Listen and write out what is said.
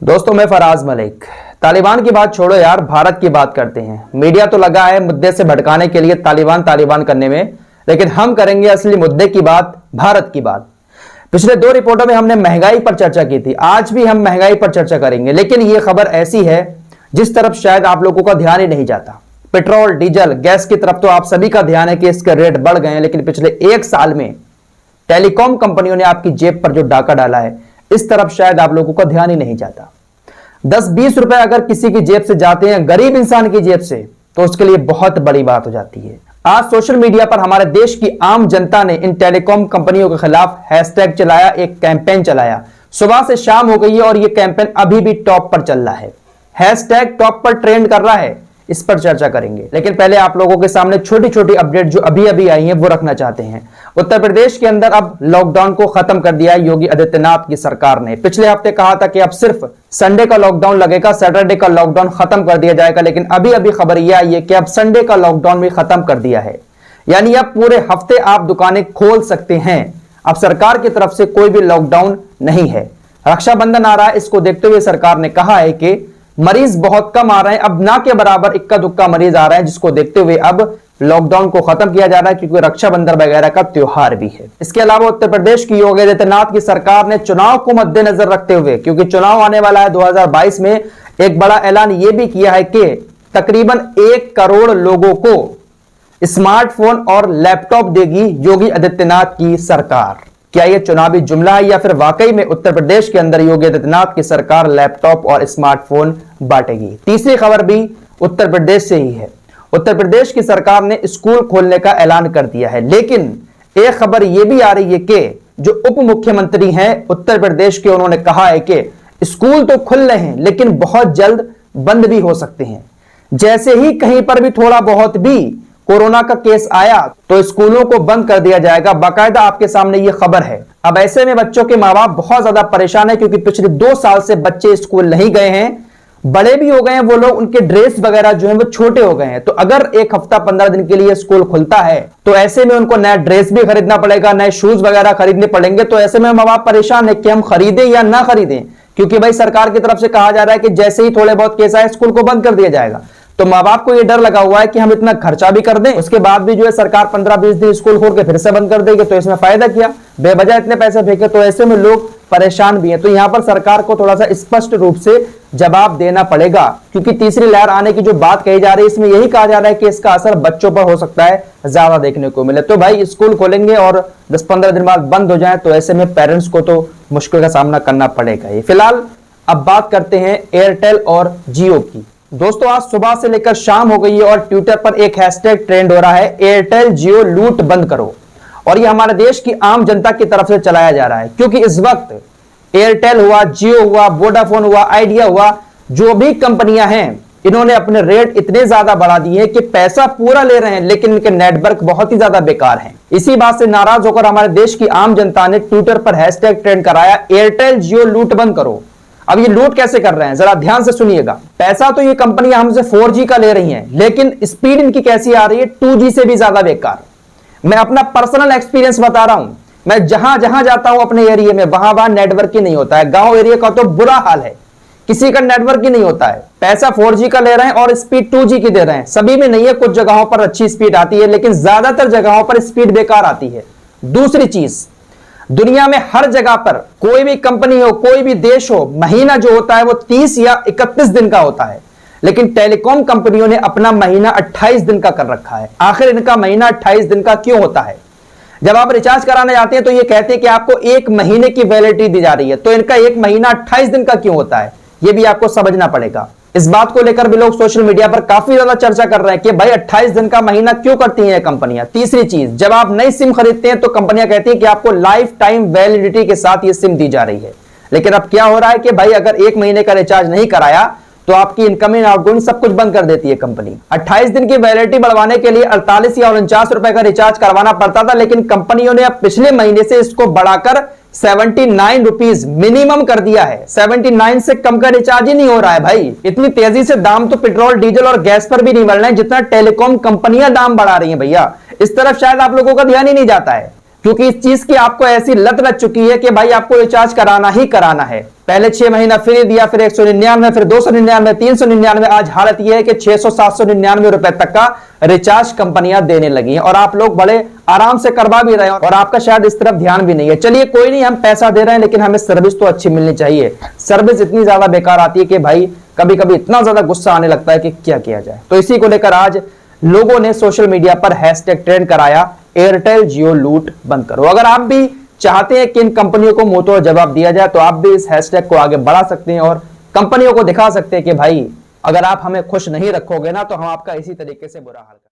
दोस्तों मैं फराज मलिक। तालिबान की बात छोड़ो यार, भारत की बात करते हैं। मीडिया तो लगा है मुद्दे से भटकाने के लिए तालिबान तालिबान करने में, लेकिन हम करेंगे असली मुद्दे की बात, भारत की बात। पिछले दो रिपोर्टों में हमने महंगाई पर चर्चा की थी, आज भी हम महंगाई पर चर्चा करेंगे। लेकिन यह खबर ऐसी है जिस तरफ शायद आप लोगों का ध्यान ही नहीं जाता। पेट्रोल, डीजल, गैस की तरफ तो आप सभी का ध्यान है कि इसके रेट बढ़ गए हैं, लेकिन पिछले एक साल में टेलीकॉम कंपनियों ने आपकी जेब पर जो डाका डाला है, इस तरफ शायद आप लोगों का ध्यान ही नहीं जाता। 10-20 रुपए अगर किसी की जेब से जाते हैं, गरीब इंसान की जेब से, तो उसके लिए बहुत बड़ी बात हो जाती है। आज सोशल मीडिया पर हमारे देश की आम जनता ने इन टेलीकॉम कंपनियों के खिलाफ हैशटैग चलाया, एक कैंपेन चलाया। सुबह से शाम हो गई है और यह कैंपेन अभी भी टॉप पर चल रहा है। हैशटैग टॉप पर ट्रेंड कर रहा है, इस पर चर्चा करेंगे। लेकिन पहले आप लोगों के सामने छोटी छोटी अपडेट जो अभी अभी आई हैं वो रखना चाहते हैं। उत्तर प्रदेश के अंदर अब लॉकडाउन को खत्म कर दिया है योगी आदित्यनाथ की सरकार ने। पिछले हफ्ते कहा था कि अब सिर्फ संडे का लॉकडाउन लगेगा, सैटरडे का लॉकडाउन खत्म कर दिया जाएगा, लेकिन अभी अभी खबर यह आई है कि अब संडे का लॉकडाउन भी खत्म कर दिया है। यानी अब पूरे हफ्ते आप दुकानें खोल सकते हैं। अब सरकार की तरफ से कोई भी लॉकडाउन नहीं है। रक्षाबंधन आ रहा है, इसको देखते हुए सरकार ने कहा है कि मरीज बहुत कम आ रहे हैं, अब ना के बराबर इक्का दुक्का मरीज आ रहे हैं, जिसको देखते हुए अब लॉकडाउन को खत्म किया जा रहा है, क्योंकि रक्षाबंधन वगैरह का त्योहार भी है। इसके अलावा उत्तर प्रदेश की योगी आदित्यनाथ की सरकार ने चुनाव को मद्देनजर रखते हुए, क्योंकि चुनाव आने वाला है 2022 में, एक बड़ा ऐलान यह भी किया है कि तकरीबन 1 करोड़ लोगों को स्मार्टफोन और लैपटॉप देगी योगी आदित्यनाथ की सरकार। क्या यह चुनावी जुमला है या फिर वाकई में उत्तर प्रदेश के अंदर योगी आदित्यनाथ की सरकार लैपटॉप और स्मार्टफोन बांटेगी? तीसरी खबर भी उत्तर प्रदेश से ही है। उत्तर प्रदेश की सरकार ने स्कूल खोलने का ऐलान कर दिया है, लेकिन एक खबर यह भी आ रही है कि जो उप मुख्यमंत्री हैं उत्तर प्रदेश के, उन्होंने कहा है कि स्कूल तो खुल रहे हैं लेकिन बहुत जल्द बंद भी हो सकते हैं। जैसे ही कहीं पर भी थोड़ा बहुत भी कोरोना का केस आया तो स्कूलों को बंद कर दिया जाएगा। बाकायदा आपके सामने यह खबर है। अब ऐसे में बच्चों के मां बाप बहुत ज्यादा परेशान है, क्योंकि पिछले 2 साल से बच्चे स्कूल नहीं गए हैं, बड़े भी हो गए हैं वो लोग, उनके ड्रेस वगैरह जो है वो छोटे हो गए हैं। तो अगर एक हफ्ता 15 दिन के लिए स्कूल खुलता है तो ऐसे में उनको नया ड्रेस भी खरीदना पड़ेगा, नए शूज वगैरह खरीदने पड़ेंगे। तो ऐसे में मां बाप परेशान है कि हम खरीदें या ना खरीदें, क्योंकि भाई सरकार की तरफ से कहा जा रहा है कि जैसे ही थोड़े बहुत केस आए स्कूल को बंद कर दिया जाएगा। तो मां बाप को यह डर लगा हुआ है कि हम इतना खर्चा भी कर दें, उसके बाद भी जो है सरकार 15-20 दिन स्कूल खोल के फिर से बंद कर देगी, तो इसमें फायदा क्या, बेवजह इतने पैसे फेंके। तो ऐसे में लोग परेशान भी हैं। तो यहां पर सरकार को थोड़ा सा स्पष्ट रूप से जवाब देना पड़ेगा, क्योंकि तीसरी लहर आने की जो बात कही जा रही है इसमें यही कहा जा रहा है कि इसका असर बच्चों पर हो सकता है ज्यादा देखने को मिले। तो भाई स्कूल खोलेंगे और 10-15 दिन बाद बंद हो जाए तो ऐसे में पेरेंट्स को तो मुश्किल का सामना करना पड़ेगा ही। फिलहाल अब बात करते हैं एयरटेल और जियो की। दोस्तों आज सुबह से लेकर शाम हो गई है और ट्विटर पर एक हैशटैग ट्रेंड हो रहा है, एयरटेल जियो लूट बंद करो। और ये हमारे देश की आम जनता की तरफ से चलाया जा रहा है, क्योंकि इस वक्त एयरटेल हुआ, जियो हुआ, वोडाफोन हुआ, आइडिया हुआ, जो भी कंपनियां हैं, इन्होंने अपने रेट इतने ज्यादा बढ़ा दिए हैं कि पैसा पूरा ले रहे हैं, लेकिन इनके नेटवर्क बहुत ही ज्यादा बेकार हैं। इसी बात से नाराज होकर हमारे देश की आम जनता ने ट्विटर पर हैशटैग ट्रेंड कराया, एयरटेल जियो लूट बंद करो। अब ये लूट कैसे कर रहे हैं जरा ध्यान से सुनिएगा। पैसा तो ये कंपनियां हमसे 4G का ले रही हैं, लेकिन स्पीड इनकी कैसी आ रही है, 2G से भी ज्यादा बेकार। मैं अपना पर्सनल एक्सपीरियंस बता रहा हूं। मैं जहां जहां जाता हूं अपने एरिया में, वहां नेटवर्क ही नहीं होता है। गांव एरिया का तो बुरा हाल है, किसी का नेटवर्क ही नहीं होता है। पैसा 4G का ले रहे हैं और स्पीड 2G की दे रहे हैं। सभी में नहीं है, कुछ जगहों पर अच्छी स्पीड आती है, लेकिन ज्यादातर जगहों पर स्पीड बेकार आती है। दूसरी चीज, दुनिया में हर जगह पर कोई भी कंपनी हो, कोई भी देश हो, महीना जो होता है वो 30 या 31 दिन का होता है, लेकिन टेलीकॉम कंपनियों ने अपना महीना 28 दिन का कर रखा है। आखिर इनका महीना 28 दिन का क्यों होता है? जब आप रिचार्ज कराने जाते हैं तो ये कहते हैं कि आपको 1 महीने की वैलिडिटी दी जा रही है, तो इनका 1 महीना 28 दिन का क्यों होता है, यह भी आपको समझना पड़ेगा। इस बात को लेकर भी लोग सोशल मीडिया पर काफी ज्यादा चर्चा कर रहे हैं कि भाई 28 दिन का महीना क्यों करती हैं कंपनियां। तीसरी चीज, जब आप नई सिम खरीदते हैं तो कंपनियां कहती हैं कि आपको लाइफ टाइम वैलिडिटी के साथ ये सिम दी जा रही है, लेकिन अब क्या हो रहा है कि भाई अगर 1 महीने का रिचार्ज नहीं कराया तो आपकी इनकमिंग आउटगोइंग सब कुछ बंद कर देती है कंपनी। 28 दिन की वैलिडिटी बढ़वाने के लिए 48 या 49 रुपए का रिचार्ज करवाना पड़ता था, लेकिन कंपनियों ने अब पिछले महीने से इसको बढ़ाकर 79 रुपीज मिनिमम कर दिया है। 79 से कम का रिचार्ज ही नहीं हो रहा है भाई। इतनी तेजी से दाम तो पेट्रोल, डीजल और गैस पर भी नहीं बढ़ रहे हैं जितना टेलीकॉम कंपनियां दाम बढ़ा रही हैं भैया। इस तरफ शायद आप लोगों का ध्यान ही नहीं जाता है। क्योंकि इस चीज की आपको ऐसी लत लग चुकी है कि भाई आपको रिचार्ज कराना ही कराना है। पहले 6 महीना फ्री दिया, फिर 199, फिर 299, 399। आज हालत यह है कि 600-799 रुपए तक का रिचार्ज कंपनियां देने लगी हैं और आप लोग बड़े आराम से करवा भी रहे हैं और आपका शायद इस तरफ ध्यान भी नहीं है। चलिए कोई नहीं, हम पैसा दे रहे हैं लेकिन हमें सर्विस तो अच्छी मिलनी चाहिए। सर्विस इतनी ज्यादा बेकार आती है कि भाई कभी कभी इतना ज्यादा गुस्सा आने लगता है कि क्या किया जाए। तो इसी को लेकर आज लोगों ने सोशल मीडिया पर हैशटैग ट्रेंड कराया, एयरटेल जियो लूट बंद करो। अगर आप भी चाहते हैं कि इन कंपनियों को मुंह तोड़ जवाब दिया जाए तो आप भी इस हैशटैग को आगे बढ़ा सकते हैं और कंपनियों को दिखा सकते हैं कि भाई अगर आप हमें खुश नहीं रखोगे ना तो हम आपका इसी तरीके से बुरा हाल करेंगे।